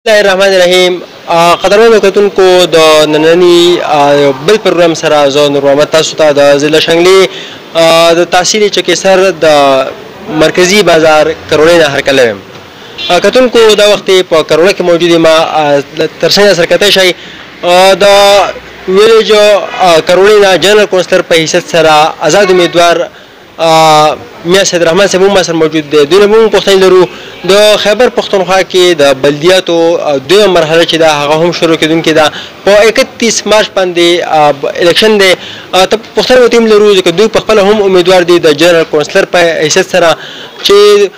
بسم الله الرحمن الرحیم. قدرمنو کتونکو د ننني بل پروګرام سره زه نور محمد تاسو ته د ضلع شنګلي د تحصیلي چکېسر د مرکزي بازار کروړې نه هرکلی یم. کتونکو دا وخت په کروړه کې موجود یم. تر څنګ سرکتی شئ د ویلیج کروړې نه جنرال کونسلر په حیثیت سره آزاد امیدوار میا سید رحمان صاحب هم سره موجود دی. دوی نه به موږ پوښتنې لرو د خیبر پښتونخوا کې د بلدیاتو دویمه مرحله چې ده هغه هم شروع کېدونکې ده. په 31 مارچ باندې الیکشن دی. ته پوښتنه ورته هم لرو ځکه دوی پخپله هم امیدوار دي د جنرال کونسلر په حیثیت سره چې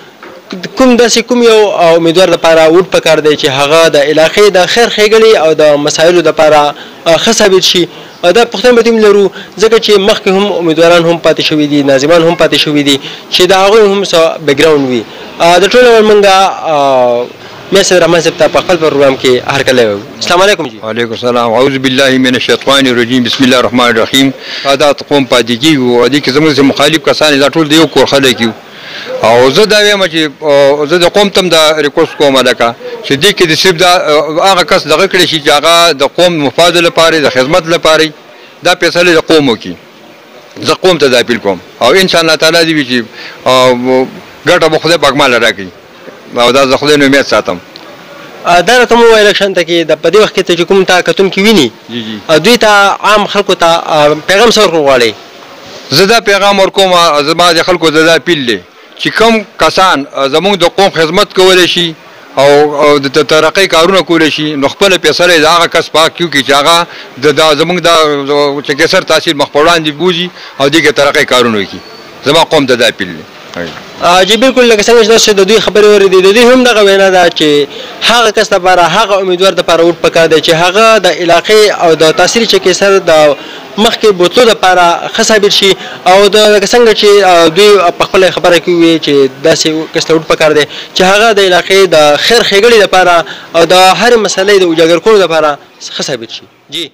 کوم یو امیدوار لپاره ووټ پکار دی چې هغه د علاقې د خیر ښېګڼې او د مسایلو لپاره ښه ثابت شي. دا پوښتنه به هم لرو ځکه چې مخکې هم امیدواران هم پاتې شوي دي، ناظمان هم پاتې شوي دي چې د هغوی هم څه بیکګراونډ وي. د ټول اول موږ میا سید رحمان صاحب ته په خپل پروګرام کې هرکلی وایو. السلام علیکم. جی وعلیکم السلام. اعوذ بالله من الشیطان الرجیم. بسم الله الرحمن الرحیم. دا قوم پاتې کېږي او دې کې زموږ مخالف کسان دا ټول د یو کور خلک یو او زه دا وایم چې زه د قوم ته هم دا ریکوست کوم لکه چې دې کې د صرف دا هغه کس دغه کړی شي چې هغه د قوم مفاد لپاره د خدمت لپاره دا فیصله د قوم وکړي. زه قوم ته دا اپیل کوم او ان شاء الله تعالی دې چې ګټه به خدای پاک مال راکړي او دا زه خدای نه امید ساتم. دا راته مو وویل الیکشن ته کې په دې وخت کې چې کوم تا کتونکي ویني دوی ته عام خلکو ته پیغام څه ورکړو غواړئ؟ زه دا پیغام ورکوم زما د خلکو دا اپیل دی چې کوم کسان زموږ د قوم خدمت کولی شي او د ترقۍ کارونه کولی شي نو خپله فیصله د هغه کس پاک کیو چې هغه زموږ د چکېسر تحصیل مخ په وړاندې بوځي او دې کې ترقۍ کارونه وکړي. زما قوم ته دا اپیل دی. جی بالکل لکه څنګه چې تاسو د دوی خبرې واورېدې د دوی هم دغه وینا ده چې هغه کس لپاره هغه امیدوار دپاره ووټ پکار دی چې هغه د علاقې او د تحصیلي چکېسر د مخکې بوتلو دپاره ښه ثابت شي او لکه څنګه چې دوی په خپله خبره کې وویل چې داسې کس ته ووټ پکار دی چې هغه د علاقې د خیر ښېګڼې دپاره او د هرې مسلې د اجاګر کولو دپاره ښه ثابت شي. جی